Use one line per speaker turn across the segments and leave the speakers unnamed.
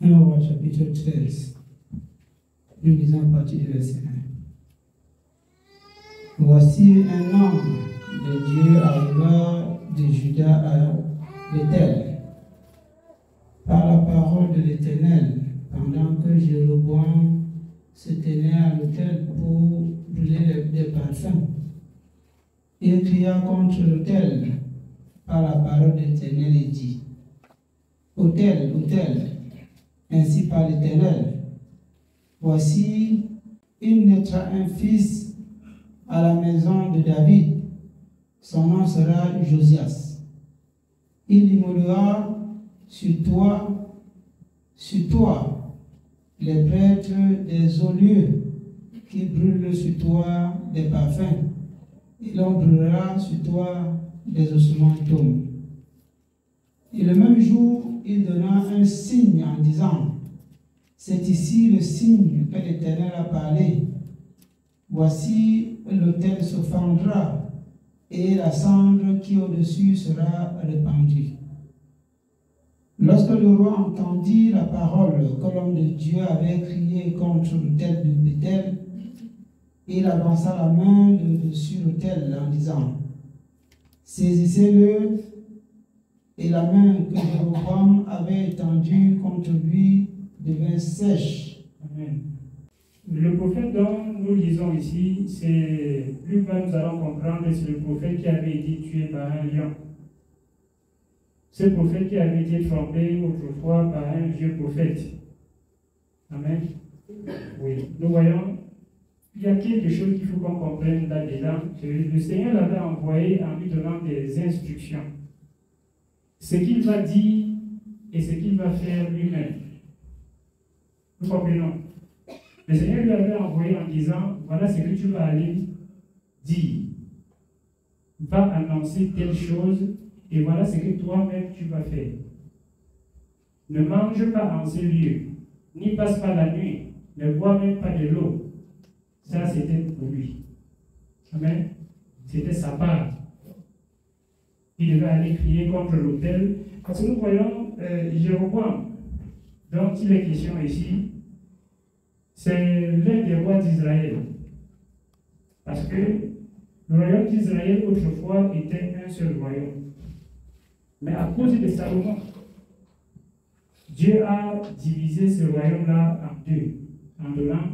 1 Roi chapitre 13. Nous lisons à partir du verset 1. Voici un homme de Dieu arriva de Juda à Bethel par la parole de l'Éternel, pendant que Jéroboam se tenait à l'autel pour brûler des parfums. Il cria contre l'autel par la parole de l'Éternel et dit: Autel, autel, ainsi par l'Éternel, voici, il naîtra un fils à la maison de David, son nom sera Josias. Il immolera sur toi, les prêtres des hauts lieux qui brûlent sur toi des parfums, et l'on brûlera sur toi des ossements d'hommes. Et le même jour, il donna un signe en disant: C'est ici le signe que l'Éternel a parlé. Voici, l'autel se fendra, et la cendre qui est au-dessus sera répandue. Lorsque le roi entendit la parole que l'homme de Dieu avait criée contre l'autel de Bethel, il avança la main dessus l'autel en disant: Saisissez-le. Et la main que Jéroboam avait étendue contre lui devint sèche.
Amen. Le prophète dont nous lisons ici, c'est plus bas nous allons comprendre, c'est le prophète qui avait été tué par un lion. Ce prophète qui avait été trompé autrefois par un vieux prophète. Amen. Oui. Nous voyons, il y a quelque chose qu'il faut qu'on comprenne là-dedans. Le Seigneur l'avait envoyé en lui donnant des instructions. Ce qu'il va dire et ce qu'il va faire lui-même. Nous comprenons. Le Seigneur lui avait envoyé en disant: voilà ce que tu vas aller dire. Va annoncer telle chose et voilà ce que toi-même tu vas faire. Ne mange pas en ce lieu, n'y passe pas la nuit, ne bois même pas de l'eau. Ça, c'était pour lui. Amen. C'était sa part. Il devait aller crier contre l'autel. Parce que nous voyons Jéroboam, dont il est question ici, c'est l'un des rois d'Israël. Parce que le royaume d'Israël autrefois était un seul royaume. Mais à cause de Salomon, Dieu a divisé ce royaume-là en deux, en donnant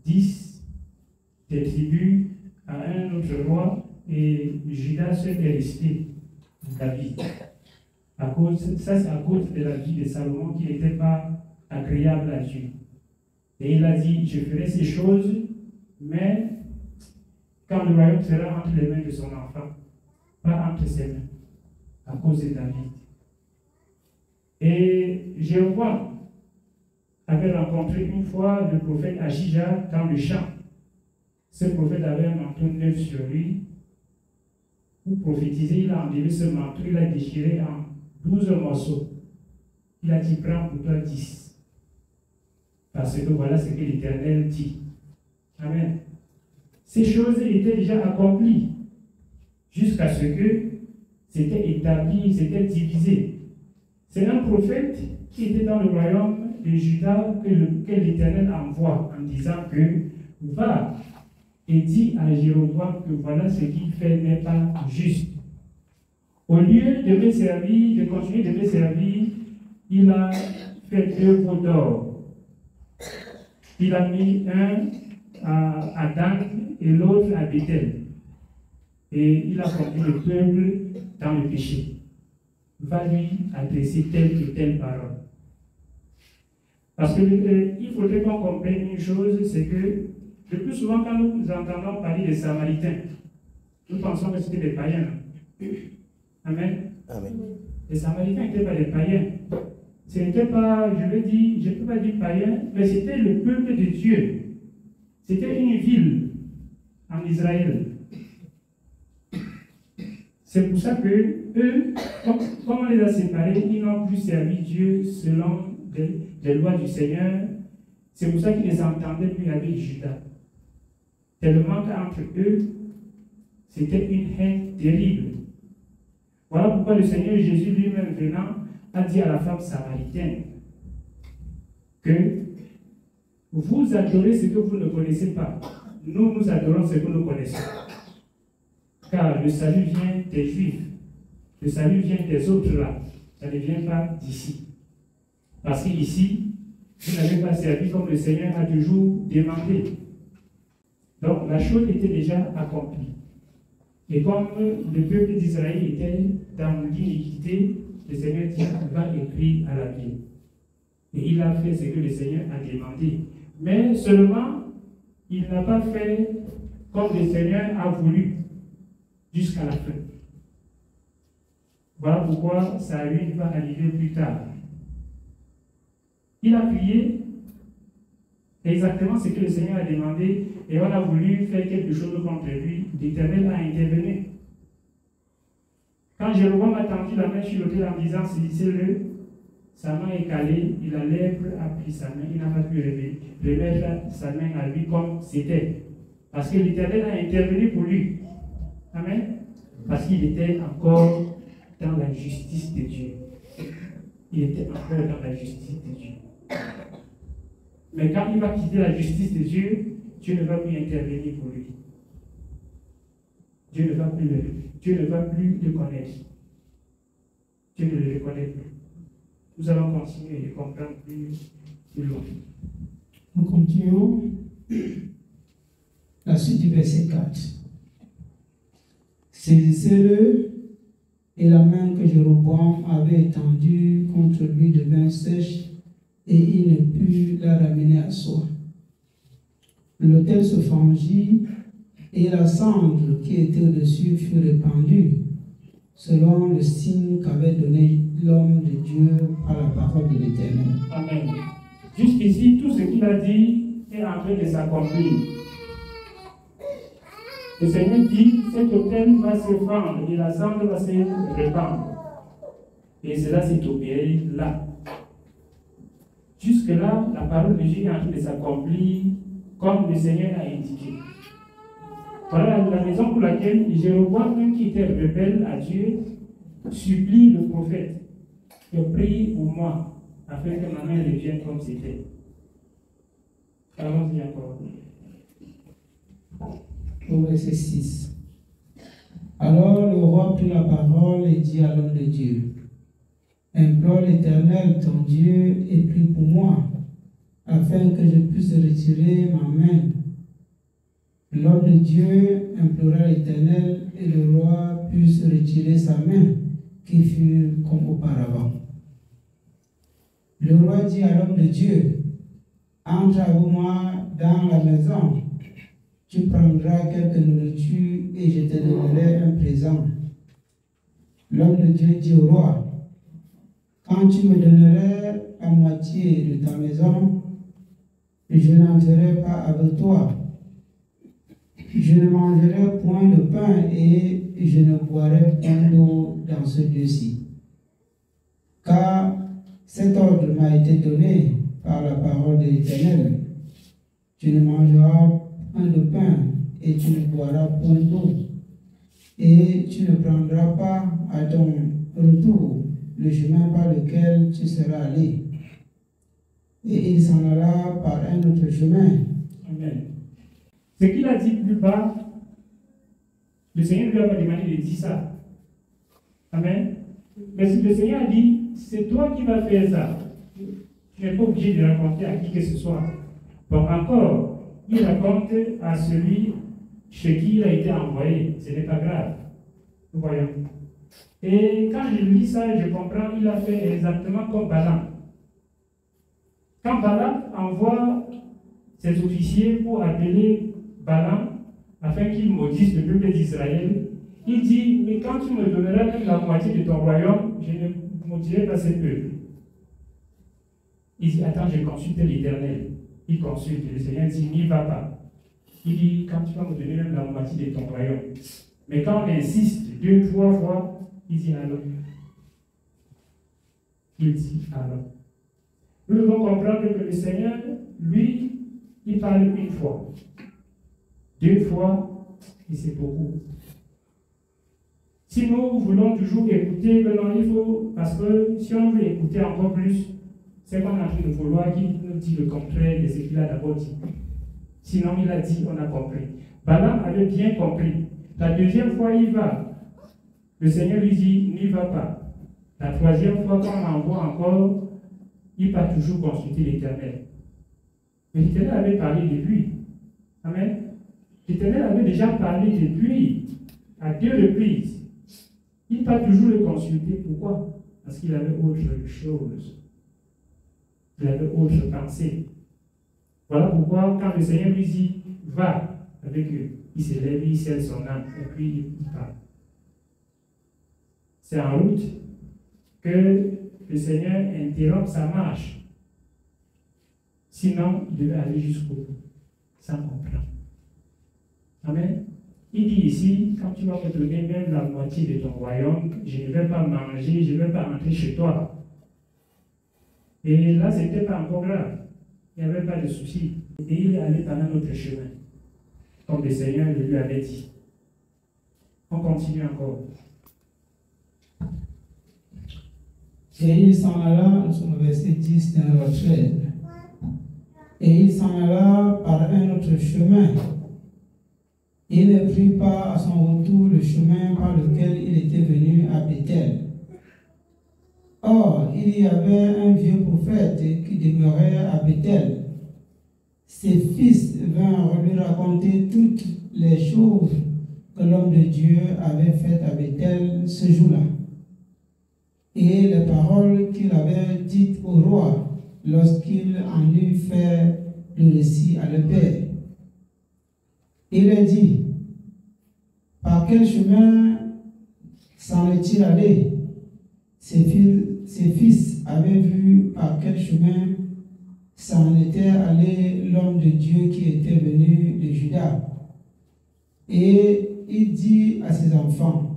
10 des tribus à un autre roi, et Judas seul est resté. David. Ça, c'est à cause de la vie de Salomon qui n'était pas agréable à Dieu. Et il a dit: je ferai ces choses, mais quand le royaume sera entre les mains de son enfant, pas entre ses mains, à cause de David. Et Jéroboam avait rencontré une fois le prophète Achija dans le champ. Ce prophète avait un manteau neuf sur lui. Pour prophétiser, il a enlevé ce manteau, il l'a déchiré en 12 morceaux. Il a dit: prends pour toi 10. Parce que voilà ce que l'Éternel dit. Amen. Ces choses étaient déjà accomplies jusqu'à ce que c'était établi, c'était divisé. C'est un prophète qui était dans le royaume de Juda que l'Éternel envoie en disant que va et dit à Jéroboam que voilà ce qu'il fait n'est pas juste. Au lieu de me servir, de continuer de me servir, il a fait 2 veaux d'or. Il a mis un à Dan et l'autre à Bethel. Et il a conduit le peuple dans le péché. Va lui adresser telle et telle parole. Parce qu'il faudrait qu'on comprenne une chose, c'est que le plus souvent, quand nous entendons parler des Samaritains, nous pensons que c'était des païens. Amen.
Amen.
Les Samaritains n'étaient pas des païens. Ce n'était pas, je ne peux pas dire païen, mais c'était le peuple de Dieu. C'était une ville en Israël. C'est pour ça que eux, comme on les a séparés, ils n'ont plus servi Dieu selon les lois du Seigneur. C'est pour ça qu'ils ne s'entendaient plus avec Judas. Tellement qu'entre eux, c'était une haine terrible. Voilà pourquoi le Seigneur Jésus lui-même venant a dit à la femme samaritaine: que vous adorez ce que vous ne connaissez pas. Nous adorons ce que nous connaissons. Car le salut vient des Juifs. Le salut vient des autres là. Ça ne vient pas d'ici. Parce qu'ici, vous n'avez pas servi comme le Seigneur a toujours demandé. Donc la chose était déjà accomplie. Et comme le peuple d'Israël était dans l'iniquité, le Seigneur dit va écrire à la Bible. Et il a fait ce que le Seigneur a demandé. Mais seulement, il n'a pas fait comme le Seigneur a voulu jusqu'à la fin. Voilà pourquoi sa ruine va arriver plus tard. Il a prié exactement ce que le Seigneur a demandé et on a voulu faire quelque chose contre lui. L'Éternel a intervenu. Quand Jéroboam a tendu la main sur l'autel en disant saisissez-le, sa main est calée et la lèpre a pris sa main. Il n'a pas pu remettre sa main à lui comme c'était. Parce que l'Éternel a intervenu pour lui. Amen. Parce qu'il était encore dans la justice de Dieu. Il était encore dans la justice de Dieu. Mais quand il va quitter la justice de Dieu, Dieu ne va plus intervenir pour lui. Dieu ne va plus le connaître. Dieu ne le reconnaît plus. Nous allons continuer et comprendre plus loin.
Nous continuons la suite du verset 4. Saisissez-le, et la main que Jéroboam avait étendue contre lui devint sèche, et il ne put la ramener à soi. L'autel se fendit, et la cendre qui était au-dessus fut répandue, selon le signe qu'avait donné l'homme de Dieu par la parole de l'Éternel.
Amen. Jusqu'ici, tout ce qu'il a dit est en train de s'accomplir. Le Seigneur dit, cet autel va se fendre et la cendre va se répandre. Et cela s'est opéré là. Jusque-là, la parole de Dieu est en train de s'accomplir comme le Seigneur a indiqué. Voilà la raison pour laquelle Jéroboam, même qui était rebelle à Dieu, supplie le prophète de prier pour moi, afin que ma main revienne comme c'était. Allons-y encore.
Au verset 6. Alors le roi prit la parole et dit à l'homme de Dieu, implore l'Éternel, ton Dieu, et prie pour moi, afin que je puisse retirer ma main. L'homme de Dieu implora l'Éternel, et le roi puisse retirer sa main, qui fut comme auparavant. Le roi dit à l'homme de Dieu, entre avec moi dans la maison, tu prendras quelque nourriture et je te donnerai un présent. L'homme de Dieu dit au roi, quand tu me donnerais la moitié de ta maison, je n'entrerai pas avec toi. Je ne mangerai point de pain et je ne boirai point d'eau dans ce lieu-ci. Car cet ordre m'a été donné par la parole de l'Éternel. Tu ne mangeras point de pain et tu ne boiras point d'eau. Et tu ne prendras pas à ton retour le chemin par lequel tu seras allé. Et il s'en alla par un autre chemin.
Amen. Ce qu'il a dit plus bas, le Seigneur ne lui a pas demandé de dire ça. Amen. Mais le Seigneur a dit, c'est toi qui vas faire ça. Tu n'es pas obligé de raconter à qui que ce soit. Bon, encore, il raconte à celui chez qui il a été envoyé. Ce n'est pas grave. Nous voyons. Et quand je lis ça, je comprends, il a fait exactement comme Balaam. Quand Balaam envoie ses officiers pour appeler Balaam, afin qu'il maudisse le peuple d'Israël, il dit, mais quand tu me donneras même la moitié de ton royaume, je ne maudirai pas ce peuple. Il dit, attends, je consulte l'Éternel. Il consulte, le Seigneur dit, n'y va pas. Il dit, quand tu vas me donner même la moitié de ton royaume. Mais quand on insiste 2, 3 fois, il dit, allons. Il dit, allons. Nous devons comprendre que le Seigneur, lui, il parle une fois. 2 fois, et c'est beaucoup. Si nous voulons toujours écouter, maintenant il faut, parce que si on veut écouter encore plus, c'est qu'on est en train de vouloir qu'il nous dise le contraire de ce qu'il a d'abord dit. Sinon, il a dit, on a compris. Balaam avait bien compris. La deuxième fois, il va. Le Seigneur lui dit, n'y va pas. La troisième fois, quand on l'envoie encore, il va toujours consulter l'Éternel. Mais l'Éternel avait parlé de lui. Amen. L'Éternel avait déjà parlé de lui à 2 reprises. Il va toujours le consulter. Pourquoi? Parce qu'il avait autre chose. Il avait autre pensée. Voilà pourquoi, quand le Seigneur lui dit, va avec eux, il se lève, il scelle son âme, et puis il part. C'est en route que le Seigneur interrompt sa marche. Sinon, il devait aller jusqu'au bout, sans comprendre. Amen. Il dit ici, quand tu vas me donner même la moitié de ton royaume, je ne vais pas manger, je ne vais pas rentrer chez toi. Et là, ce n'était pas encore grave. Il n'y avait pas de souci. Et il est allé par un autre chemin, comme le Seigneur le lui avait dit. On continue encore.
Et il s'en alla, nous sommes au verset 10 dans le 13. Et il s'en alla par un autre chemin. Il ne prit pas à son retour le chemin par lequel il était venu à Bethel. Or, il y avait un vieux prophète qui demeurait à Bethel. Ses fils vinrent lui raconter toutes les choses que l'homme de Dieu avait faites à Bethel ce jour-là, et les paroles qu'il avait dites au roi lorsqu'il en eut fait le récit à leur père. Il a dit, par quel chemin s'en est-il allé? Ses fils avaient vu par quel chemin s'en était allé l'homme de Dieu qui était venu de Juda. Et il dit à ses enfants,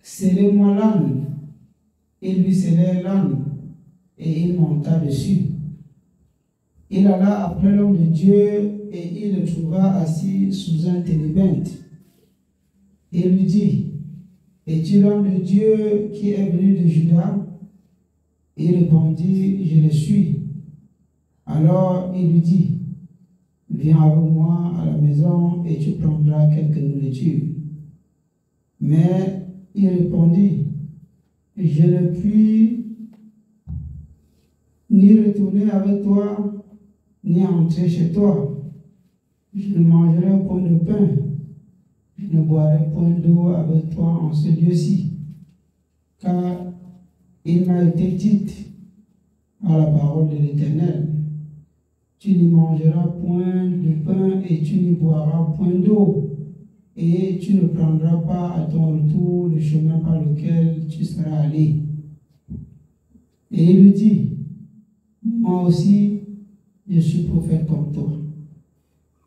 scellez-moi l'âne. Il lui scellait l'âne et il monta dessus. Il alla après l'homme de Dieu et il le trouva assis sous un télébinthe. Il lui dit, es-tu l'homme de Dieu qui est venu de Juda? Il répondit, je le suis. Alors il lui dit, viens avec moi à la maison et tu prendras quelque nourriture. Mais il répondit, je ne puis ni retourner avec toi, ni entrer chez toi. Je ne mangerai point de pain, je ne boirai point d'eau avec toi en ce lieu-ci, car il m'a été dit à la parole de l'Éternel, tu n'y mangeras point de pain et tu n'y boiras point d'eau, et tu ne prendras pas à ton retour le chemin par lequel tu seras allé. Et il lui dit, moi aussi, je suis prophète comme toi.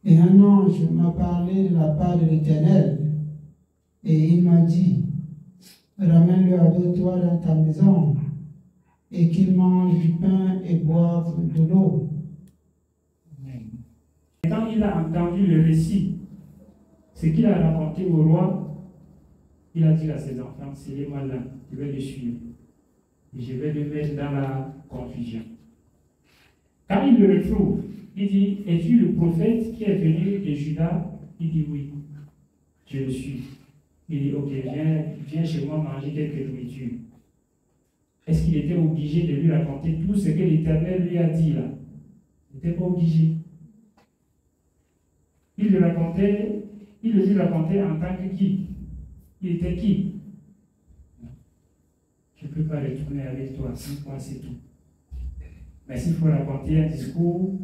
Et un ange m'a parlé de la part de l'Éternel, et il m'a dit, ramène-le avec toi dans ta maison, et qu'il mange du pain et boive de l'eau.
Quand il a entendu le récit, ce qu'il a raconté au roi, il a dit à ses enfants, scellez-moi là, je vais le suivre. Et je vais le mettre dans la confusion. Quand il le retrouve, il dit, es-tu le prophète qui est venu de Juda? Il dit oui, je le suis. Il dit, ok, viens chez moi manger quelques nourritures. Est-ce qu'il était obligé de lui raconter tout ce que l'Éternel lui a dit là? Il n'était pas obligé. Il le lui racontait en tant que qui? Il était qui? Je ne peux pas retourner avec toi, moi c'est tout. Mais s'il faut raconter un discours,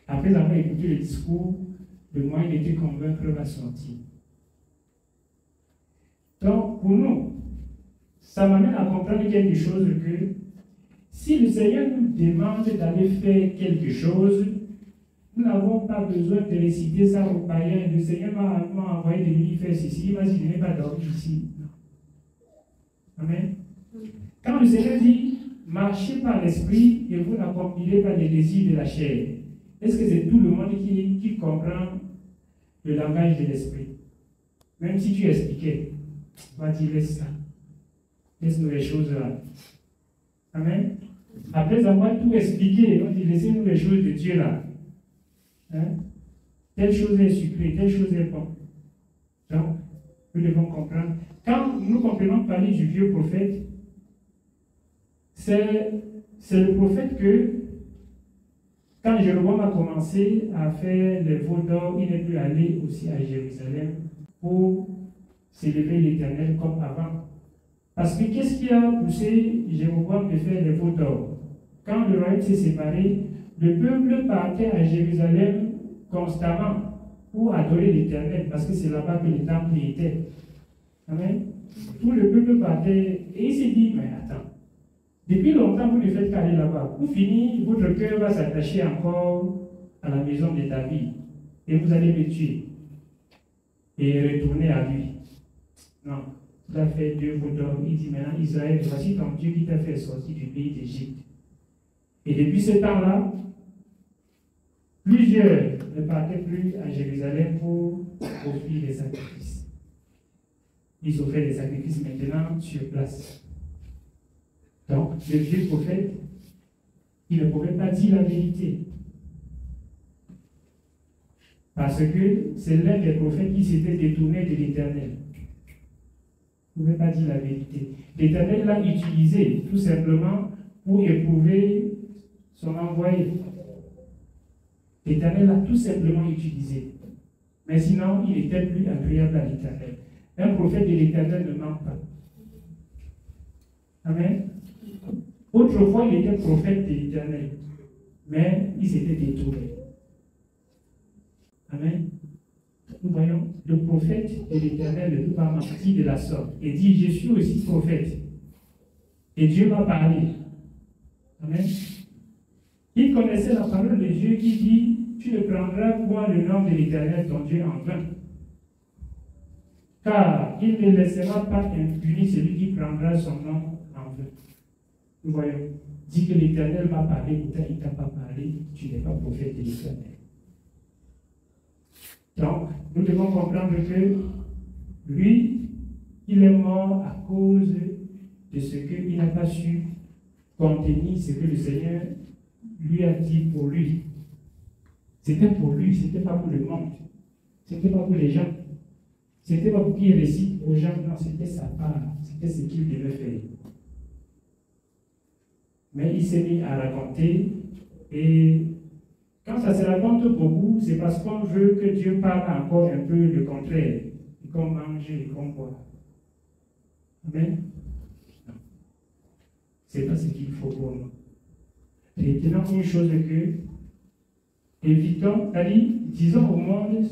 après avoir écouté le discours, le moyen de te convaincre va sortir. Donc, pour nous, ça m'amène à comprendre quelque chose que si le Seigneur nous demande d'aller faire quelque chose, nous n'avons pas besoin de réciter ça aux païens. Le Seigneur m'a envoyé de venir faire ceci. Il m'a dit, je n'ai pas dormi ici. Amen. Quand le Seigneur dit, marchez par l'esprit et vous n'accomplirez pas les désirs de la chair, est-ce que c'est tout le monde qui comprend le langage de l'esprit? Même si tu expliquais, on va dire, laisse ça. Laisse-nous les choses là. Amen. Après avoir tout expliqué, on dit laissez-nous les choses de Dieu là. Hein? Telle chose est sucrée, telle chose est bonne. Donc, nous devons comprendre. Quand nous comprenons parler du vieux prophète, c'est le prophète que, quand Jéroboam a commencé à faire les veaux d'or, il n'est plus allé aussi à Jérusalem pour célébrer l'Éternel comme avant. Parce que qu'est-ce qui a poussé Jéroboam de faire les veaux d'or? Quand le royaume s'est séparé, le peuple partait à Jérusalem constamment pour adorer l'Éternel, parce que c'est là-bas que le temple était. Amen. Tout le peuple partait et il s'est dit, mais attends, depuis longtemps vous ne faites qu'aller là-bas. Pour finir, votre cœur va s'attacher encore à la maison de David et vous allez me tuer et retourner à lui. Non, il a fait 2 veaux d'or. Il dit maintenant, Israël, voici ton Dieu qui t'a fait sortir du pays d'Égypte. Et depuis ce temps-là, plusieurs ne partaient plus à Jérusalem pour offrir des sacrifices. Ils offraient des sacrifices maintenant sur place. Donc, le vieux prophète, il ne pouvait pas dire la vérité. Parce que c'est l'un des prophètes qui s'était détourné de l'Éternel. Il ne pouvait pas dire la vérité. L'Éternel l'a utilisé tout simplement pour éprouver son envoyé. L'Éternel l'a tout simplement utilisé. Mais sinon, il n'était plus agréable à l'Éternel. Un prophète de l'Éternel ne ment pas. Amen. Autrefois, il était prophète de l'Éternel, mais il s'était détourné. Amen. Nous voyons, le prophète de l'Éternel ne peut pas mentir de la sorte et dit, je suis aussi prophète. Et Dieu m'a parlé. Amen. Il connaissait la parole de Dieu qui dit, tu ne prendras point le nom de l'Éternel ton Dieu en vain. Car il ne laissera pas impuni celui qui prendra son nom en vain. Nous voyons, dit que l'Éternel m'a parlé, pourtant il ne t'a pas parlé, tu n'es pas prophète de l'Éternel. Donc, nous devons comprendre que lui, il est mort à cause de ce qu'il n'a pas su contenir ce que le Seigneur lui a dit pour lui. C'était pour lui, ce n'était pas pour le monde. Ce n'était pas pour les gens. Ce n'était pas pour qu'il récite aux gens, non, c'était sa part, c'était ce qu'il devait faire. Mais il s'est mis à raconter, et quand ça se raconte beaucoup, c'est parce qu'on veut que Dieu parle encore un peu le contraire, et qu'on mange et qu'on boit. Amen. Non. Ce n'est pas ce qu'il faut pour nous. Retenons une chose que, évitons, allez, disons au monde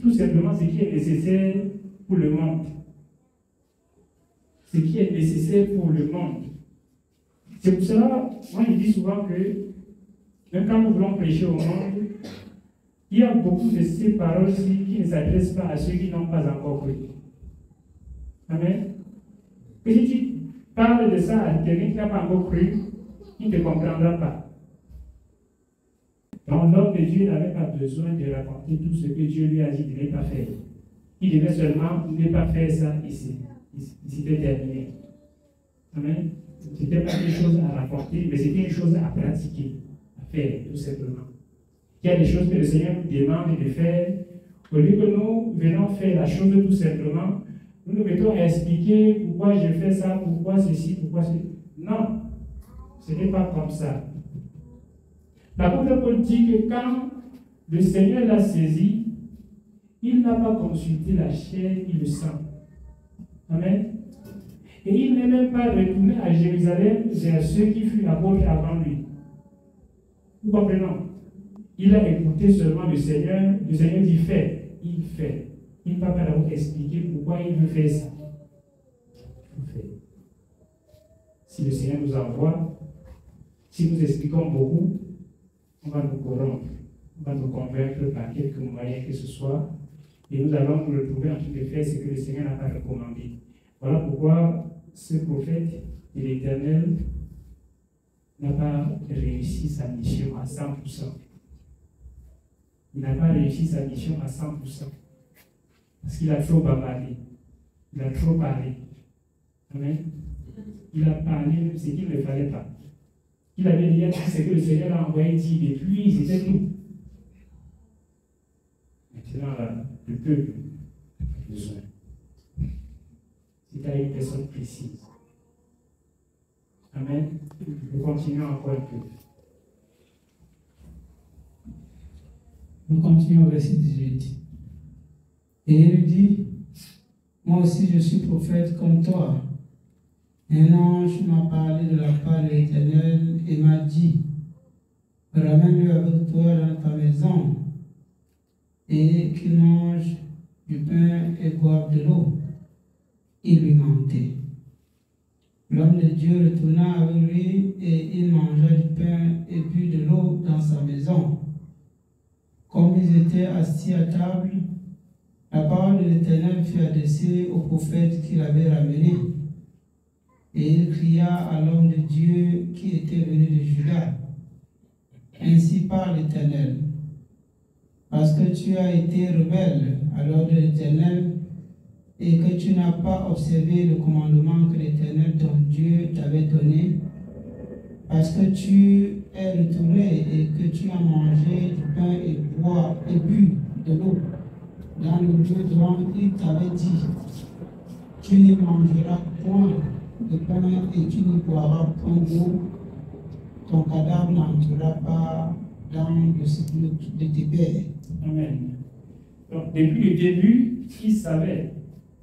tout simplement ce qui est nécessaire pour le monde. Ce qui est nécessaire pour le monde. C'est pour cela, moi je dis souvent que, même quand nous voulons prêcher au monde, il y a beaucoup de ces paroles-ci qui ne s'adressent pas à ceux qui n'ont pas encore cru. Amen. Et si tu parles de ça à quelqu'un qui n'a pas encore cru, il ne te comprendra pas. Donc l'homme de Dieu n'avait pas besoin de raconter tout ce que Dieu lui a dit de ne pas faire. Il devait seulement ne pas faire ça ici. C'était terminé. Amen. Ce n'était pas une chose à raconter, mais c'était une chose à pratiquer, à faire, tout simplement. Il y a des choses que le Seigneur nous demande de faire. Au lieu que nous venons faire la chose tout simplement, nous nous mettons à expliquer pourquoi je fais ça, pourquoi ceci, pourquoi ceci. Non, ce n'est pas comme ça. L'apôtre Paul dit que quand le Seigneur l'a saisi, il n'a pas consulté la chair et le sang. Amen. Et il n'est même pas retourné à Jérusalem vers ceux qui furent apôtres avant lui. Nous comprenons. Il a écouté seulement le Seigneur. Le Seigneur dit fais. Il fait. Il ne va pas d'abord expliquer pourquoi il veut faire ça. Il fait. Si le Seigneur nous envoie, si nous expliquons beaucoup, on va nous corrompre. On va nous convaincre par quelques moyens que ce soit. Et nous allons nous retrouver en train de faire ce que le Seigneur n'a pas recommandé. Voilà pourquoi ce prophète de l'Éternel n'a pas réussi sa mission à 100%. Il n'a pas réussi sa mission à 100%. Parce qu'il a trop bavardé. Il a trop parlé. Amen. Il a parlé ce qu'il ne fallait pas. qu'il avait déjà dit ce que le Seigneur a envoyé dire, et puis c'était tout. Maintenant, là, le peuple a besoin. C'est à une personne précise. Amen. Nous continuons encore un peu.
Nous continuons au verset 18. Et il dit, moi aussi je suis prophète comme toi. Un ange m'a parlé de la part de l'Éternel et m'a dit, ramène-le avec toi dans ta maison et qu'il mange du pain et boive de l'eau. Il lui mentait. L'homme de Dieu retourna avec lui et il mangea du pain et but de l'eau dans sa maison. Comme ils étaient assis à table, la parole de l'Éternel fut adressée au prophète qui l'avait ramené. Et il cria à l'homme de Dieu qui était venu de Juda. Ainsi parle l'Éternel. Parce que tu as été rebelle à l'ordre de l'Éternel et que tu n'as pas observé le commandement que l'Éternel ton Dieu t'avait donné, parce que tu es retourné et que tu as mangé du pain et bu de l'eau dans le lieu dont il t'avait dit, tu n'y mangeras point de pain et tu n'y boiras point d'eau, ton cadavre n'entrera pas dans le sépulcre de tes pères.
Amen. Donc, depuis le début, il savait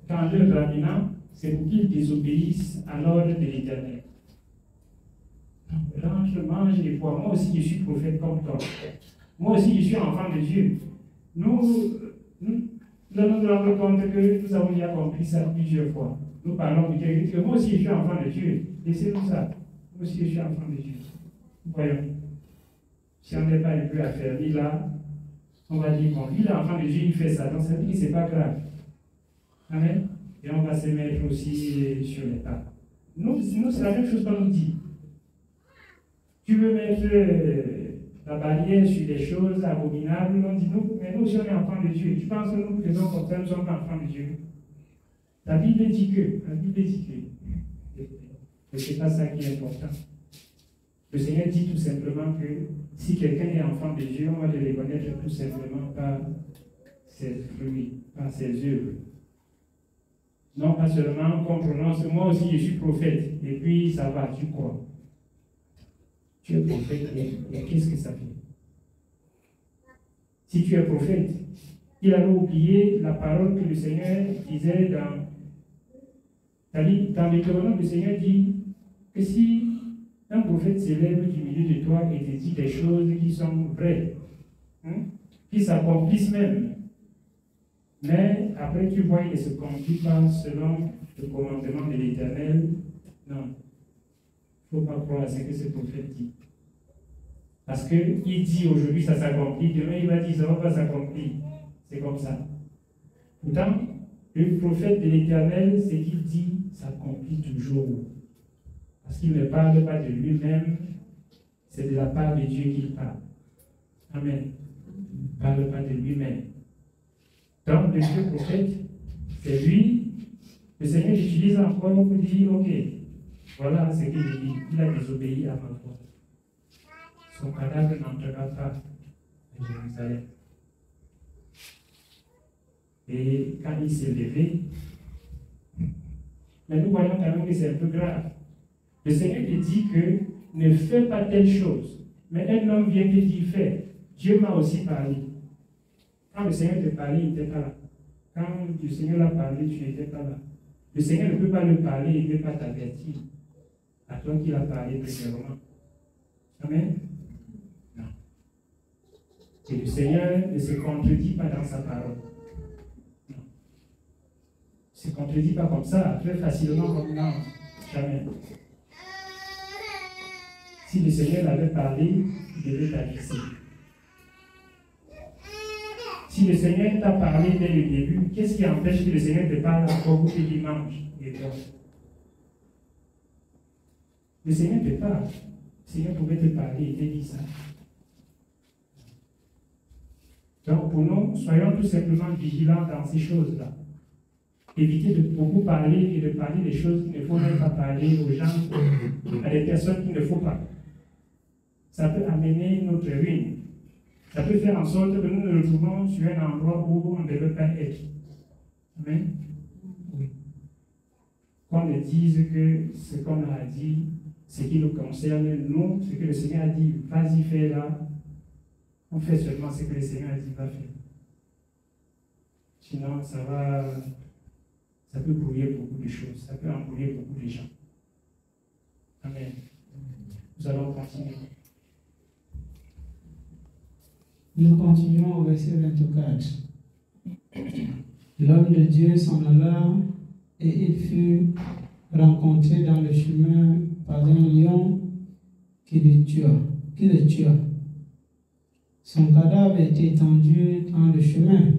qu'en leur ramenant, c'est pour qu'ils désobéissent à l'ordre de l'Éternel. L'ange mange et boit. Moi aussi, je suis prophète comme toi. Moi aussi, je suis enfant de Dieu. Nous nous rendons compte que nous avons déjà compris ça plusieurs fois. Nous parlons de Dieu. Moi aussi, je suis enfant de Dieu. Laissez-nous ça. Moi aussi, je suis enfant de Dieu. Voyons. Si on n'est pas un peu affaibli là, on va dire, bon, lui, l'enfant de Dieu, il fait ça. Donc, ça veut dire que ce n'est pas grave. Amen. Et on va se mettre aussi sur les pas. Nous, c'est la même chose qu'on nous dit. Tu veux mettre la barrière sur des choses abominables, on dit nous, mais nous aussi on est enfants de Dieu. Tu penses que nous faisons comme ça, nous sommes enfants de Dieu. La Bible dit que. Mais ce n'est pas ça qui est important. Le Seigneur dit tout simplement que si quelqu'un est enfant de Dieu, on va le reconnaître tout simplement par ses fruits, par ses œuvres. Non pas seulement qu'on prononce, moi aussi je suis prophète, et puis ça va, tu crois. Tu es prophète, et qu'est-ce que ça fait? Si tu es prophète, il avait oublié la parole que le Seigneur disait dans Deutéronome, le Seigneur dit que si un prophète s'élève du milieu de toi et te dit des choses qui sont vraies, qui s'accomplissent même, mais après tu vois qu'il ne se conduit pas selon le commandement de l'Éternel, non. Il ne faut pas croire à ce que ce prophète dit. Parce qu'il dit aujourd'hui ça s'accomplit, demain il va dire ça ne va pas s'accomplir. C'est comme ça. Pourtant, le prophète de l'Éternel, ce qu'il dit s'accomplit toujours. Parce qu'il ne parle pas de lui-même, c'est de la part de Dieu qu'il parle. Amen. Il ne parle pas de lui-même. Donc, le Dieu prophète, c'est lui. Le Seigneur l'utilise encore pour dire, ok, voilà ce qu'il dit. Il a désobéi à ma voix. Son cadavre n'entrera pas à Jérusalem. Et quand il s'est levé, mais nous voyons quand même que c'est un peu grave. Le Seigneur te dit que ne fais pas telle chose. Mais un homme vient te dire, fais. Dieu m'a aussi parlé. Quand le Seigneur te parlait, il n'était pas là. Quand le Seigneur l'a parlé, tu n'étais pas là. Le Seigneur ne peut pas le parler, il ne peut pas t'avertir. À toi qui l'a parlé premièrement. Amen. Non. Et le Seigneur ne se contredit pas dans sa parole. Non. Il ne se contredit pas comme ça, très facilement comme non. Jamais. Si le Seigneur avait parlé, il devait t'aviser. Si le Seigneur t'a parlé dès le début, qu'est-ce qui empêche que le Seigneur te parle encore pour qu'il mange et dort? Le Seigneur te parle. Le Seigneur pouvait te parler et te dire ça. Donc pour nous, soyons tout simplement vigilants dans ces choses-là. Évitez de beaucoup parler et de parler des choses qu'il ne faut même pas parler aux gens, à des personnes qu'il ne faut pas. ça peut amener notre ruine. Ça peut faire en sorte que nous nous retrouvons sur un endroit où on ne devait pas être. Amen. Oui. Qu'on ne dise que ce qu'on a dit, ce qui nous concerne, nous, ce que le Seigneur a dit, vas-y, fais là. On fait seulement ce que le Seigneur a dit, va faire. Sinon, ça peut brouiller beaucoup de choses, ça peut embrouiller beaucoup de gens. Amen. Nous allons continuer.
Nous continuons au verset 24. L'homme de Dieu s'en alla et il fut rencontré dans le chemin par un lion qui le tua. Son cadavre était étendu dans le chemin.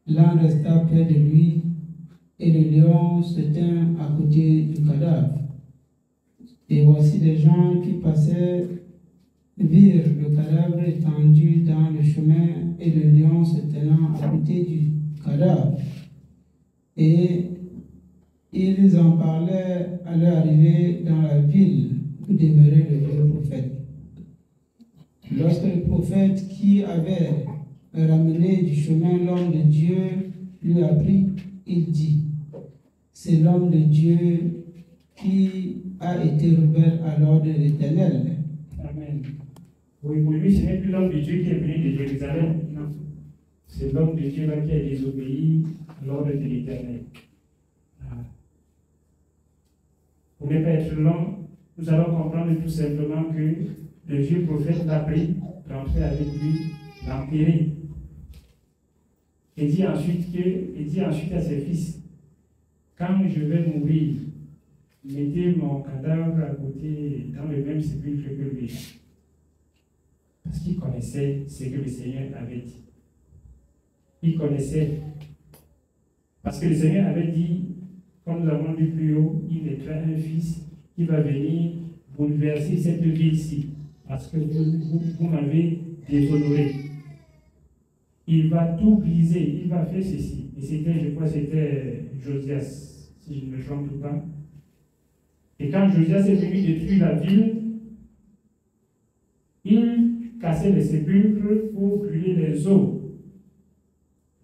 L'un resta près de lui et le lion se tint à côté du cadavre. Et voici des gens qui passaient virent le cadavre étendu dans le chemin et le lion se tenant à côté du cadavre. Et ils en parlaient à leur arrivée dans la ville où demeurait le vieux prophète. Lorsque le prophète qui avait ramené du chemin l'homme de Dieu lui apprit, il dit, c'est l'homme de Dieu qui a été rebelle à l'ordre de l'Éternel.
Amen. Oui, pour lui, ce n'est plus l'homme de Dieu qui est venu de Jérusalem, non. C'est l'homme de Dieu là qui a désobéi à l'ordre de l'Éternel. Pour ne pas être long, nous allons comprendre tout simplement que le vieux prophète l'a pris, rentrer avec lui, l'enterrer. Et dit ensuite à ses fils, quand je vais mourir, mettez mon cadavre à côté, dans le même sépulcre que lui. Parce qu'il connaissait ce que le Seigneur avait dit. Il connaissait. Parce que le Seigneur avait dit, comme nous l'avons vu plus haut, il naîtra un fils qui va venir bouleverser cette ville-ci. Parce que vous m'avez déshonoré. Il va tout briser, il va faire ceci. Et je crois que c'était Josias, si je ne me trompe pas. Et quand Josias est venu détruire la ville, il cassait les sépulcres pour brûler les os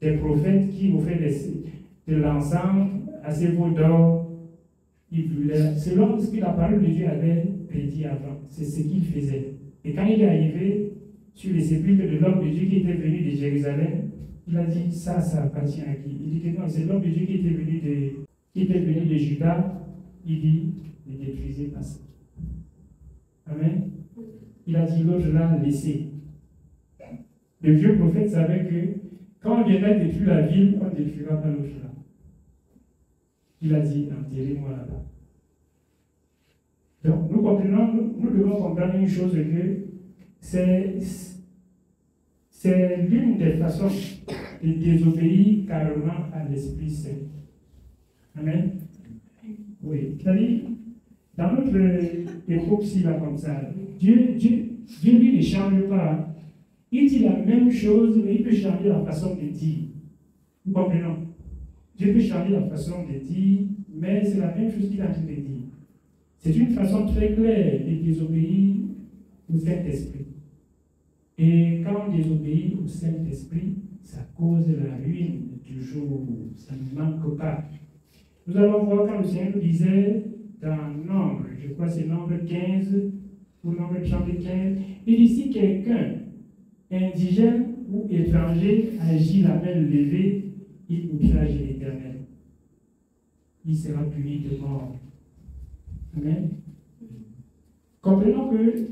des prophètes qui offraient de l'encens à ces veaux d'or. Il brûlait, selon ce que la parole de Dieu avait prédit avant. C'est ce qu'il faisait. Et quand il est arrivé sur les sépulcres de l'homme de Dieu qui était venu de Jérusalem, il a dit, ça appartient à qui? Il dit que non, c'est l'homme de Dieu qui était venu de Juda. Il dit, ne détruisez pas ça. Amen. Il a dit, l'autre l'a laissé. Le vieux prophète savait que quand on viendrait détruire la ville, on ne détruira pas l'autre là. Il a dit, enterrez-moi là-bas. Donc, nous devons comprendre une chose, que c'est l'une des façons de désobéir carrément à l'Esprit Saint. Amen. Oui, c'est-à-dire, dans notre époque-ci, là, comme ça, Dieu, lui, ne change pas. Il dit la même chose, mais il peut changer la façon de dire. Nous comprenons. Dieu peut changer la façon de dire, mais c'est la même chose qu'il a en train de dire. C'est une façon très claire de désobéir au Saint-Esprit. Et quand on désobéit au Saint-Esprit, ça cause la ruine toujours. Ça ne manque pas. Nous allons voir quand le Seigneur nous disait dans Nombre, je crois que c'est Nombre 15 ou Nombre 35, il dit si quelqu'un indigène ou étranger agit la main levée, il outrage l'Éternel. Il sera puni de mort. Amen. Comprenons que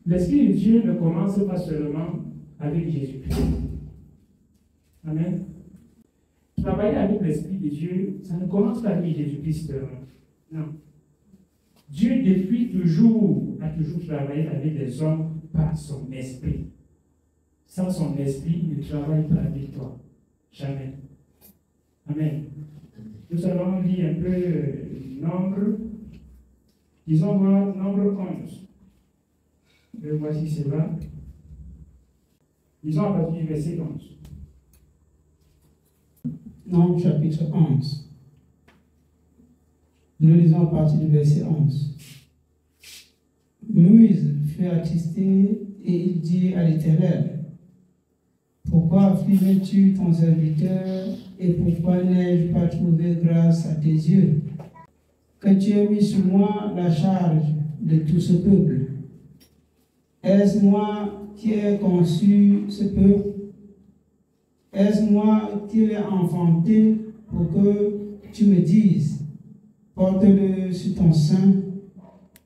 l'Esprit de Dieu ne commence pas seulement avec Jésus-Christ. Amen. Travailler avec l'Esprit de Dieu, ça ne commence pas avec Jésus-Christ seulement. Non. Dieu, depuis toujours, a toujours travaillé avec les hommes par son esprit. Sans son esprit, il ne travaille pas avec toi. Jamais. Amen. Nous allons lire un peu Nombre. Disons voir Nombre 11. Voici cela. Disons à partir du verset 11.
Nombre chapitre 11. Nous lisons à partir du verset 11. Moïse fut attristé et il dit à l'Éternel, pourquoi affliges-tu ton serviteur et pourquoi n'ai-je pas trouvé grâce à tes yeux? Que tu aies mis sur moi la charge de tout ce peuple. Est-ce moi qui ai conçu ce peuple? Est-ce moi qui l'ai enfanté pour que tu me dises, porte-le sur ton sein,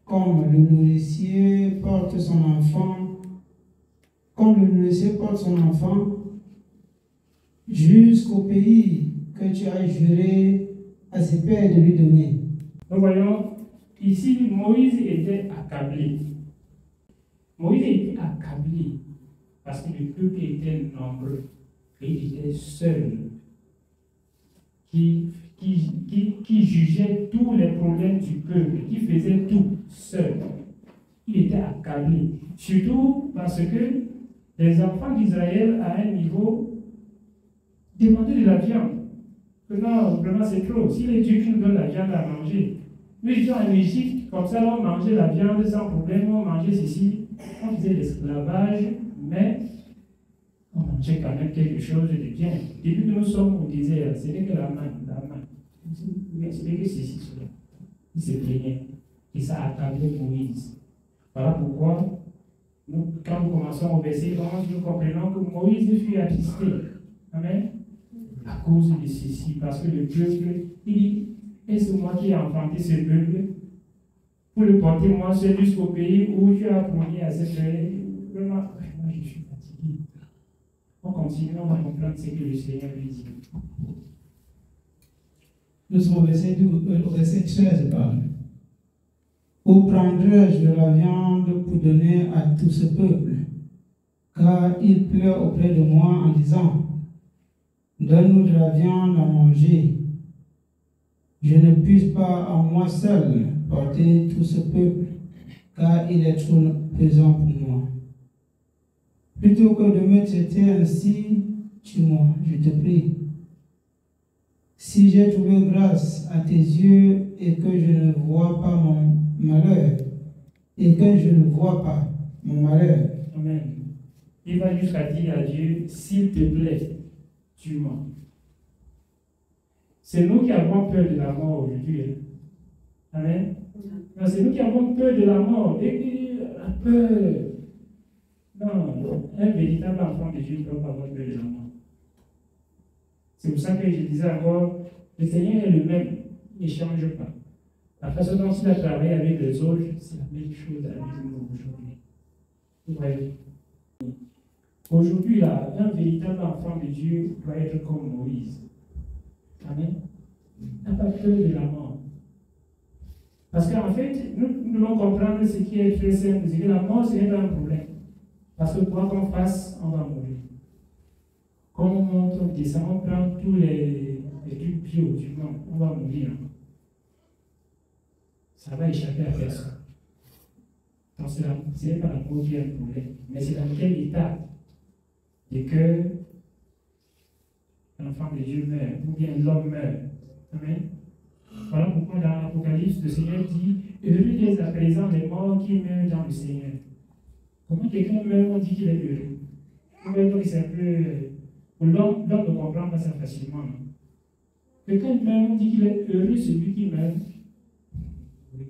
comme le nourricier porte son enfant, jusqu'au pays que tu as juré à ses pères de lui donner.
Nous voyons, ici, Moïse était accablé. Moïse était accablé parce que le peuple était nombreux et il était seul qui jugeait tous les problèmes du peuple, qui faisait tout seul. Il était accablé, surtout parce que les enfants d'Israël, à un niveau, demandaient de la viande. Que non, vraiment c'est trop. Si les Dieux qui nous donnent la viande à manger, nous étions en Égypte, comme ça on mangeait la viande sans problème, on mangeait ceci, on faisait l'esclavage, mais on mangeait quand même quelque chose de bien. Depuis que nous sommes au désert, ce n'est que la main. Mais ce n'est que ceci, cela. Il se plaignait. Et ça a accablé Moïse. Voilà pourquoi, quand nous commençons au verset 11, nous comprenons que Moïse fut attristé. Amen. À cause de ceci, parce que le peuple, il dit, est-ce moi qui ai enfanté ce peuple pour le porter moi seul jusqu'au pays où tu as promis à cette période? Vraiment, moi je suis fatigué. On continue, on va comprendre ce que le Seigneur lui dit.
Nous sommes au verset 13, pardon. Où prendrai-je de la viande pour donner à tout ce peuple? Car il pleure auprès de moi en disant, donne-nous de la viande à manger. Je ne puisse pas en moi seul porter tout ce peuple, car il est trop pesant pour moi. Plutôt que de me traiter ainsi, tue-moi, je te prie. Si j'ai trouvé grâce à tes yeux et que je ne vois pas mon malheur,
Amen. Il va jusqu'à dire à Dieu, s'il te plaît, tue-moi. C'est nous qui avons peur de la mort aujourd'hui. Amen. Non, c'est nous qui avons peur de la mort. La peur. Non, un véritable enfant de Dieu ne peut pas avoir peur de la mort. C'est pour ça que je disais encore, le Seigneur est le même, il ne change pas. La façon dont il a travaillé avec les autres, c'est la même chose avec nous aujourd'hui. Vous voyez? Aujourd'hui, là, un véritable enfant de Dieu doit être comme Moïse. Amen. Il n'a pas peur de la mort. Parce qu'en fait, nous devons comprendre ce qui est très simple, c'est que la mort, ce n'est pas un problème. Parce que quoi qu'on fasse, on va mourir. Quand on monte, on descend, on prend tous les trucs bio du monde, on va mourir. Ça va échapper à personne. Donc, ce n'est pas la mort qui est un problème, mais c'est dans quel état de cœur l'enfant de Dieu meurt, ou bien l'homme meurt. Amen. Voilà pourquoi dans l'Apocalypse, le Seigneur dit, heureux dès à présent les morts qui meurent dans le Seigneur. Comment quelqu'un meurt, on dit qu'il est heureux? Donc c'est un peu... L'homme ne comprend pas ça facilement. Quelqu'un meurt, on dit qu'il est heureux, celui qui meurt. Oui.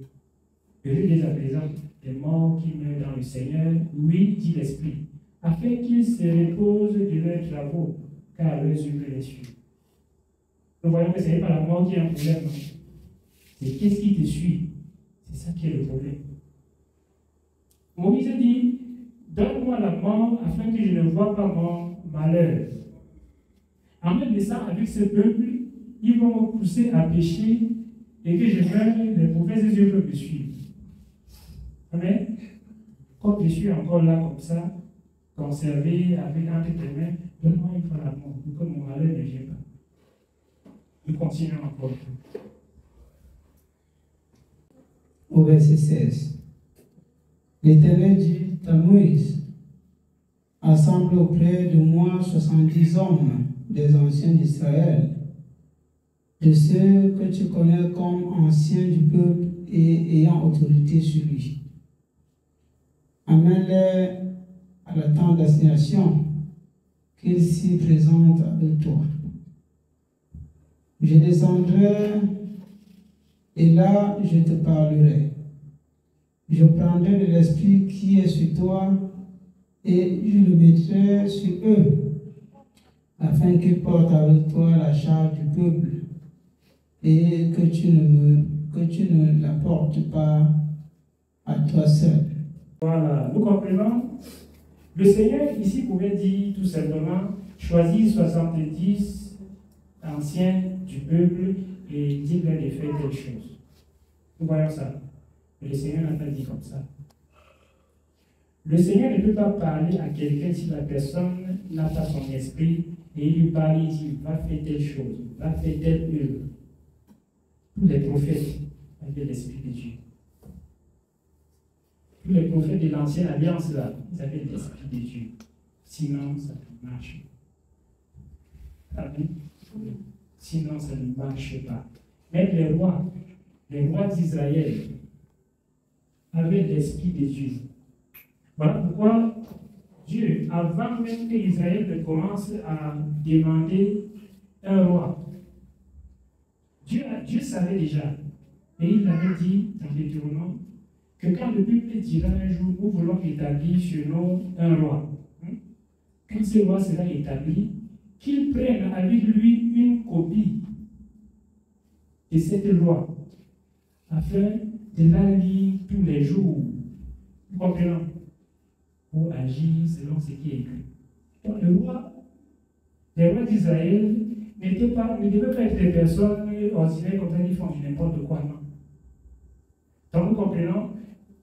Heureux dès à présent les morts qui meurent dans le Seigneur, oui, dit l'Esprit, afin qu'ils se reposent de leurs travaux, car leurs œuvres les suivent. Nous voyons que ce n'est pas la mort qui est un problème. C'est qu'est-ce qui te suit. C'est ça qui est le problème. Moïse dit, donne-moi la mort afin que je ne vois pas mon malheur. En même temps, avec ce peuple, ils vont me pousser à pécher et que je meure, les mauvaises œuvres me suivent. Amen. Comme je suis encore là comme ça, conservé avec entre tes mains, donne-moi une fois la mort, pour que mon malheur ne vienne pas. Nous continuons encore.
Au verset 16. L'Éternel dit à Moïse, assemble auprès de moi 70 hommes des anciens d'Israël, de ceux que tu connais comme anciens du peuple et ayant autorité sur lui. amène-les à la tente d'assignation, qu'ils s'y présentent avec toi. Je descendrai et là je te parlerai. Je prendrai de l'esprit qui est sur toi et je le mettrai sur eux, afin qu'ils portent avec toi la charge du peuple et que tu ne la portes pas à toi seul.
Voilà, nous comprenons. Le Seigneur ici pouvait dire tout simplement, choisis 70 anciens du peuple et dis-leur de faire telle chose. Nous voyons ça. Mais le Seigneur n'a pas dit comme ça. Le Seigneur ne peut pas parler à quelqu'un si la personne n'a pas son esprit et il lui parle, il dit, va faire telle chose, va faire telle œuvre. Tous les prophètes avaient l'esprit de Dieu. Tous les prophètes de l'ancienne alliance, là, ils avaient l'esprit de Dieu. Sinon, ça ne marche pas. Amen. Sinon, ça ne marche pas. Même les rois d'Israël avaient l'esprit de Dieu. Voilà pourquoi Dieu, avant même que Israël ne commence à demander un roi, Dieu savait déjà, et il avait dit dans Deutéronome, que quand le peuple dira un jour, nous voulons établir sur nous un roi, quand ce roi sera établi, qu'il prenne avec lui une copie de cette loi, afin de la lire tous les jours. Vous comprenez? Pour agir selon ce qui est écrit. Donc les rois d'Israël ne devaient pas être des personnes ordinaires comme ça qui font du n'importe quoi, non. Donc nous comprenons,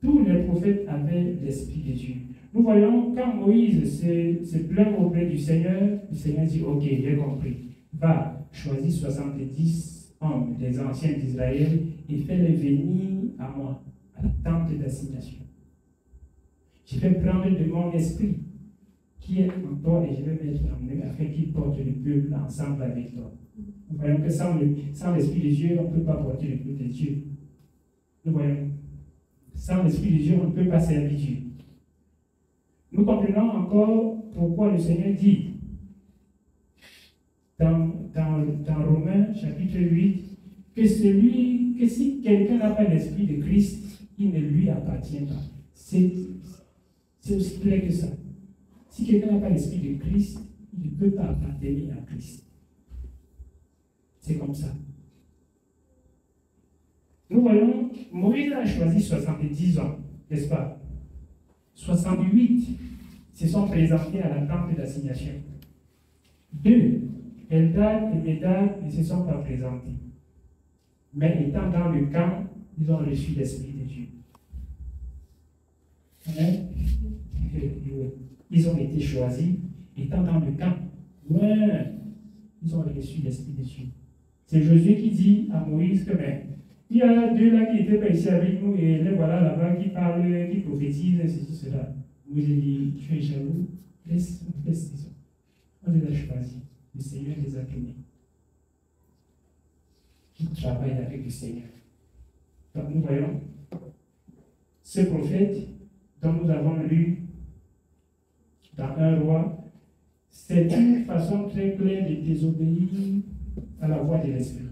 tous les prophètes avaient l'esprit de Dieu. Nous voyons, quand Moïse se plaint auprès du Seigneur, le Seigneur dit, ok, j'ai compris, va, choisis 70 hommes des anciens d'Israël et fais-les venir à moi, à la tente d'assignation. Je vais prendre de mon esprit qui est en toi et je vais mettre en eux afin qu'ils portent le peuple ensemble avec toi. Nous voyons que sans l'esprit de Dieu, on ne peut pas porter le peuple de Dieu. Nous voyons, sans l'esprit de Dieu, on ne peut pas servir Dieu. Nous comprenons encore pourquoi le Seigneur dit dans Romains chapitre 8 que si quelqu'un n'a pas l'esprit de Christ, il ne lui appartient pas. C'est aussi clair que ça. Si quelqu'un n'a pas l'esprit de Christ, il ne peut pas appartenir à Christ. C'est comme ça. Nous voyons, Moïse a choisi 70 ans, n'est-ce pas? 68 se sont présentés à la tente d'assignation. 2, Eldad et Médad, ne se sont pas présentés. Mais étant dans le camp, ils ont reçu l'esprit de Dieu. Amen. Ils ont été choisis, étant dans le camp. Ouais, ils ont reçu l'esprit de Dieu. C'est Josué qui dit à Moïse que il y a deux là qui étaient ici avec nous et les voilà là-bas qui parlent, qui prophétisent, ceci, cela. Moïse dit, tu es jaloux, laisse ça. On les a choisis. Le Seigneur les a donnés. Qui travaillent avec le Seigneur. Donc nous voyons ce prophète dont nous avons lu dans un roi, c'est une façon très claire de désobéir à la voix de l'Esprit.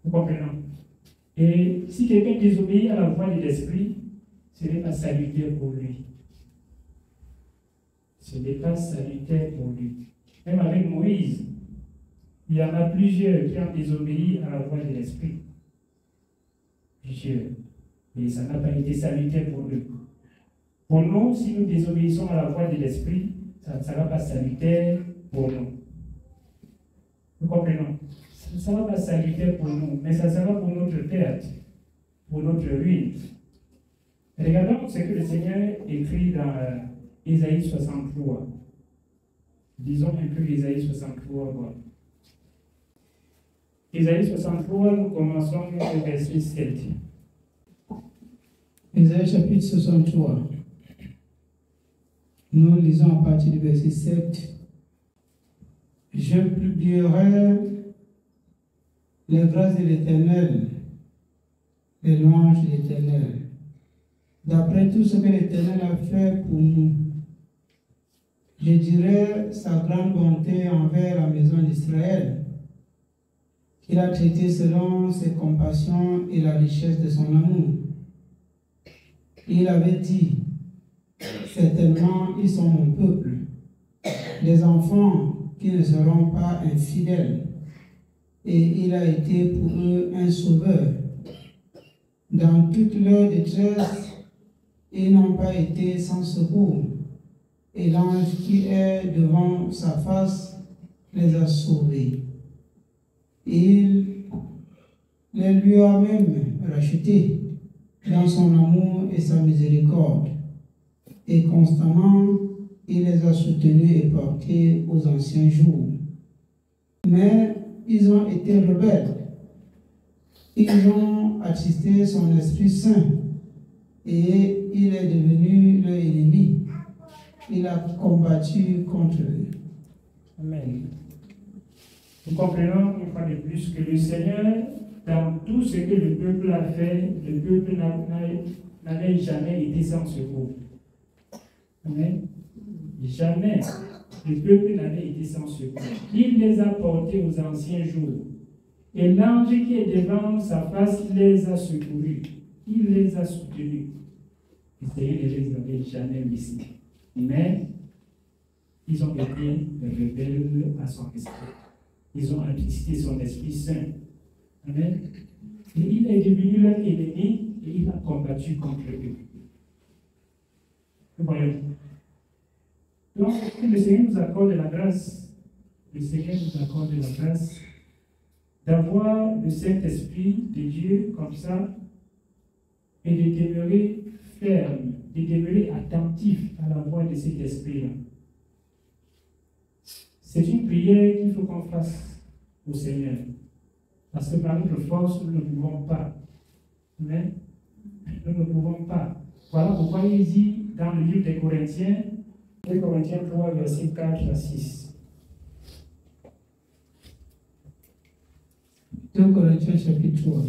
Vous comprenez? Et si quelqu'un désobéit à la voix de l'Esprit, ce n'est pas salutaire pour lui. Ce n'est pas salutaire pour lui. Même avec Moïse, il y en a plusieurs qui ont désobéi à la voix de l'Esprit. Plusieurs. Et ça n'a pas été salutaire pour eux. Pour nous, si nous désobéissons à la voix de l'Esprit, ça ne sera pas salutaire pour nous. Nous comprenons? Ça ne sera pas salutaire pour nous, mais ça sera pour notre perte, pour notre ruine. Regardons ce que le Seigneur écrit dans Ésaïe 63. Lisons un peu Ésaïe 63. Voilà. Ésaïe 63, nous commençons au verset 7.
Ésaïe chapitre 63. Nous lisons à partir du verset 7. Je publierai les grâces de l'Éternel, les louanges de l'Éternel. D'après tout ce que l'Éternel je dirais sa grande bonté envers la maison d'Israël, qu'il a traité selon ses compassions et la richesse de son amour. Il avait dit, certainement ils sont mon peuple, des enfants qui ne seront pas infidèles, et il a été pour eux un sauveur. Dans toute leur détresse, ils n'ont pas été sans secours, et l'ange qui est devant sa face les a sauvés. Il les lui a même rachetés dans son amour et sa miséricorde, et constamment il les a soutenus et portés aux anciens jours. Mais ils ont été rebelles, ils ont attristé son Esprit Saint, et il est devenu leur ennemi. Il a combattu contre eux.
Amen. Nous comprenons une fois de plus que le Seigneur, dans tout ce que le peuple a fait, le peuple n'avait jamais été sans secours. Amen. Jamais. Le peuple n'avait été sans secours. Il les a portés aux anciens jours. Et l'ange qui est devant sa face les a secourus. Il les a soutenus. Le Seigneur ne les avait jamais laissés. Mais ils ont été rebelles à son esprit. Ils ont attristé son Esprit Saint. Amen. Et il est devenu leur ennemi et il a combattu contre eux. Vous voyez. Donc, le Seigneur nous accorde la grâce. Le Seigneur nous accorde la grâce d'avoir le Saint-Esprit de Dieu comme ça et de demeurer ferme, de demeurer attentif à la voix de cet esprit-là. C'est une prière qu'il faut qu'on fasse au Seigneur. Parce que par notre force, nous ne pouvons pas. Mais nous ne pouvons pas. Voilà pourquoi il dit dans le livre des Corinthiens, 2 Corinthiens 3, versets 4 à 6.
2 Corinthiens chapitre 3,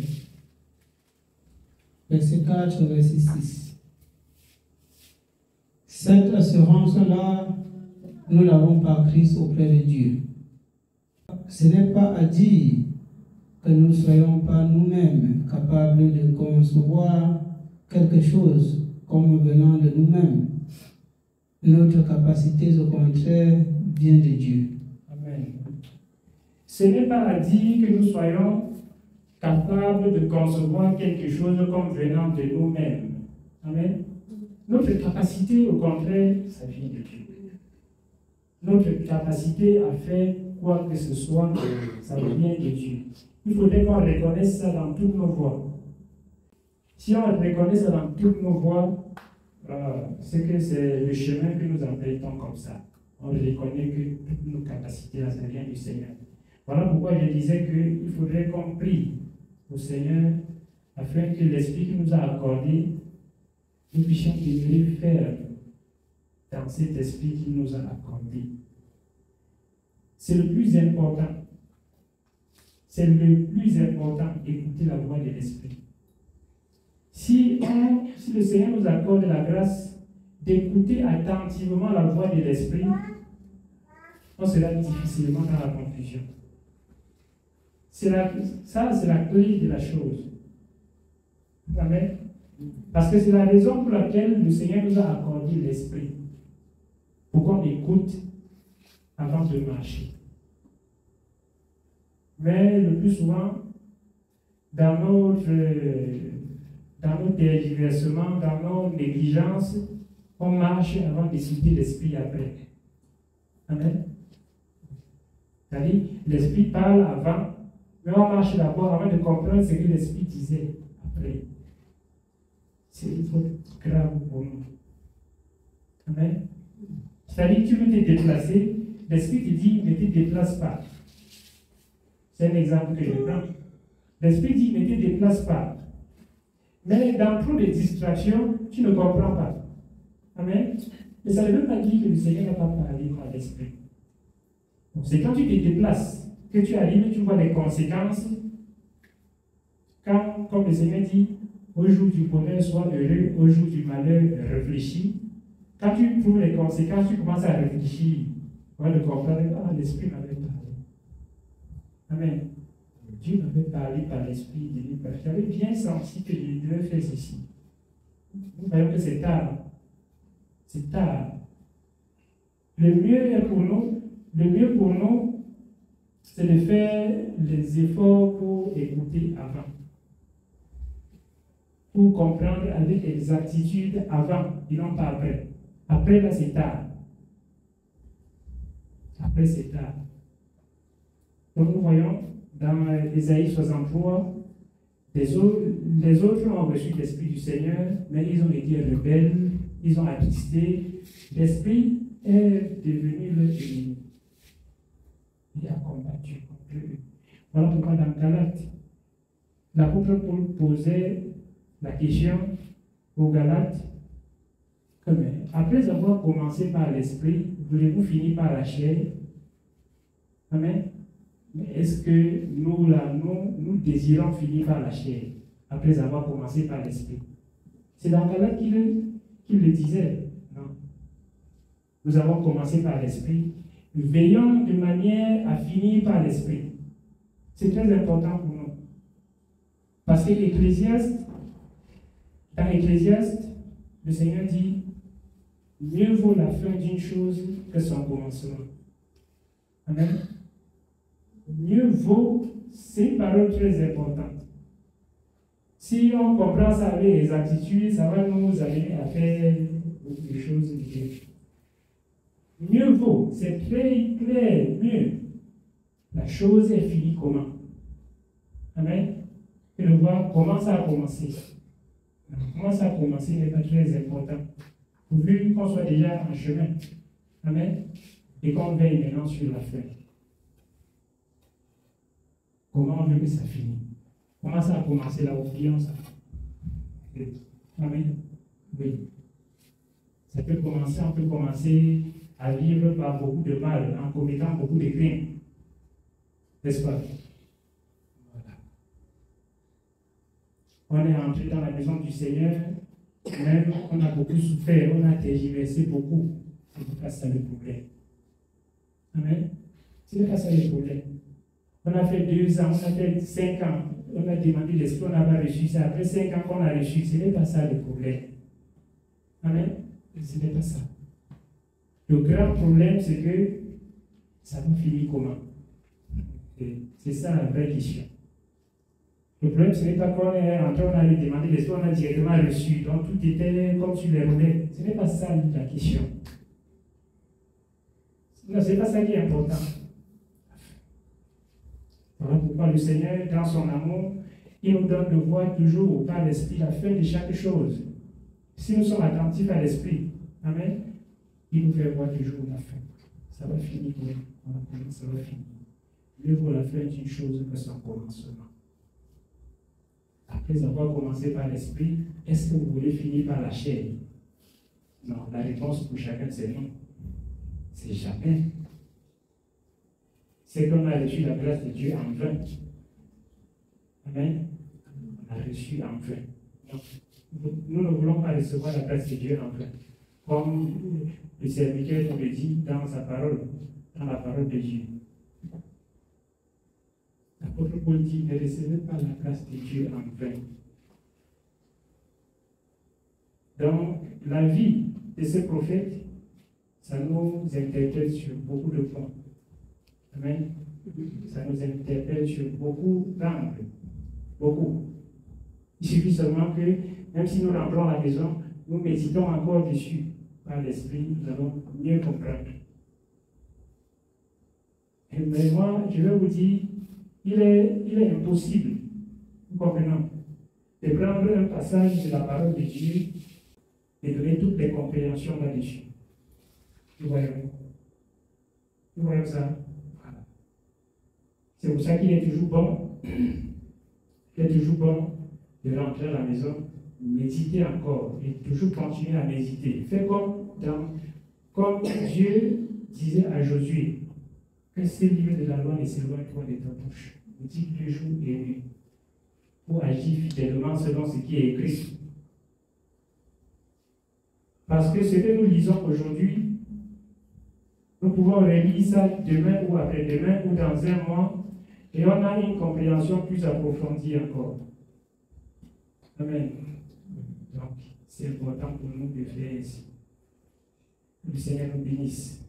verset 4, verset 6. Cette assurance-là, nous l'avons par Christ auprès de Dieu. Ce n'est pas à dire que nous ne soyons pas nous-mêmes capables de concevoir quelque chose comme venant de nous-mêmes. Notre capacité, au contraire, vient de Dieu.
Amen. Ce n'est pas à dire que nous soyons capables de concevoir quelque chose comme venant de nous-mêmes. Amen. Notre capacité, au contraire, ça vient de Dieu. Notre capacité à faire quoi que ce soit, ça vient de Dieu. Il faudrait qu'on reconnaisse ça dans toutes nos voies. Si on reconnaît ça dans toutes nos voies, c'est que c'est le chemin que nous empruntons comme ça. On reconnaît que toutes nos capacités, ça vient du Seigneur. Voilà pourquoi je disais qu'il faudrait qu'on prie au Seigneur afin que l'Esprit qu'il nous a accordé, nous puissions demeurer fermes dans cet Esprit qu'il nous a accordé. C'est le plus important. C'est le plus important, écouter la voix de l'Esprit. Si le Seigneur nous accorde la grâce d'écouter attentivement la voix de l'Esprit, on sera difficilement dans la confusion. Ça, c'est la clé de la chose. Amen. Parce que c'est la raison pour laquelle le Seigneur nous a accordé l'Esprit. Pour qu'on écoute avant de marcher. Mais le plus souvent, dans nos tergiversements, dans nos négligences, on marche avant d'écouter l'Esprit après. Amen. C'est-à-dire, l'Esprit parle avant, mais on marche d'abord avant de comprendre ce que l'Esprit disait après. C'est une faute grave pour nous. Amen. C'est-à-dire, tu veux te déplacer, l'Esprit te dit, ne te déplace pas. C'est un exemple que je prends. L'Esprit dit, ne te déplace pas. Mais dans trop de distractions, tu ne comprends pas. Amen. Mais ça ne veut pas dire que le Seigneur n'a pas parlé par l'Esprit. C'est quand tu te déplaces, que tu arrives et tu vois les conséquences. Quand, comme le Seigneur dit, au jour du bonheur, sois heureux, au jour du malheur, réfléchis. Quand tu trouves les conséquences, tu commences à réfléchir. On va le comprendre. Ah, l'Esprit m'avait parlé. Amen. Dieu m'avait parlé par l'Esprit divin. J'avais bien senti que je devais faire ceci. Nous voyons que c'est tard. C'est tard. Le mieux pour nous, c'est de faire les efforts pour écouter avant. Pour comprendre avec exactitude avant et non pas après. Après, là, c'est tard. Après, c'est tard. Donc, nous voyons dans Ésaïe 63, les autres ont reçu l'Esprit du Seigneur, mais ils ont été rebelles, ils ont attristé. L'Esprit est devenu leur ennemi. Il a combattu contre eux. Voilà pourquoi dans Galates, l'apôtre Paul posait la question aux Galates, après avoir commencé par l'Esprit, voulez-vous finir par la chair? Amen. Mais est-ce que nous désirons finir par la chair après avoir commencé par l'Esprit? C'est dans Galates qu'il le disait. Non. Nous avons commencé par l'Esprit. Veillons de manière à finir par l'Esprit. C'est très important pour nous. Parce que dans Ecclésiaste, le Seigneur dit, mieux vaut la fin d'une chose que son commencement. Amen. Mieux vaut, c'est une parole très importante. Si on comprend ça avec exactitude, ça va nous amener à faire beaucoup de choses bien. Mieux vaut, c'est très clair, mieux. La chose est finie comment? Amen. Et de voir comment ça a commencé. Comment ça a commencé n'est pas très important. Pourvu qu'on soit déjà en chemin. Amen. Et qu'on veille maintenant sur la fin. Comment on veut que ça finisse? Comment ça a commencé là? Oublions ça. Amen. Oui. Ça peut commencer, on peut commencer à vivre par beaucoup de mal, en commettant beaucoup de crimes. N'est-ce pas? Voilà. On est entré dans la maison du Seigneur, même on a beaucoup souffert, on a tergiversé beaucoup. C'est pas ça le problème. Amen. C'est pas ça le problème. On a fait 2 ans, on a fait 5 ans, on a demandé l'Esprit, on n'a pas reçu ça. Après 5 ans qu'on a reçu, ce n'est pas ça le problème. Amen. Ce n'est pas ça. Le grand problème, c'est que ça va finir comment? C'est ça la vraie question. Le problème, ce n'est pas qu'on est entré, on a demandé l'Esprit, on a directement reçu. Donc tout était comme sur les roulettes. Ce n'est pas ça la question. Non, ce n'est pas ça qui est important. Voilà pourquoi le Seigneur, dans son amour, il nous donne de voir toujours par l'Esprit la fin de chaque chose. Si nous sommes attentifs à l'Esprit, amen, il nous fait voir toujours la fin. Ça va finir comment? Voilà comment ça va finir. Mieux vaut la fin d'une chose que son commencement. Après avoir commencé par l'Esprit, est-ce que vous voulez finir par la chair? Non, la réponse pour chacun, c'est non. C'est jamais. C'est qu'on a reçu la grâce de Dieu en vain. Amen. On a reçu en vain. Donc, nous ne voulons pas recevoir la grâce de Dieu en vain. Comme le serviteur nous le dit dans sa parole, dans la parole de Dieu. L'apôtre Paul dit, ne recevez pas la grâce de Dieu en vain. Donc, la vie de ce prophète, ça nous interpelle sur beaucoup de points. Amen. Ça nous interpelle sur beaucoup d'angles. Beaucoup. Il suffit seulement que, même si nous rentrons à la maison, nous méditons encore dessus. Par l'Esprit, nous allons mieux comprendre. Mais moi, je vais vous dire, il est impossible, nous comprenons, de prendre un passage de la parole de Dieu et donner toutes les compréhensions là-dessus. Nous voyons. Nous voyons ça. Voilà. C'est pour ça qu'il est toujours bon. Il est toujours bon de rentrer à la maison, méditer encore et toujours continuer à méditer. Fais comme Dieu disait à Josué, que ces livres de la loi ne s'éloignent pas de ta bouche. Dis le jour et nuit pour agir fidèlement selon ce qui est écrit. Parce que ce que nous lisons aujourd'hui, nous pouvons relire ça demain ou après-demain ou dans un mois et on a une compréhension plus approfondie encore. Amen. Donc, c'est important pour nous de faire ainsi. Que le Seigneur nous bénisse.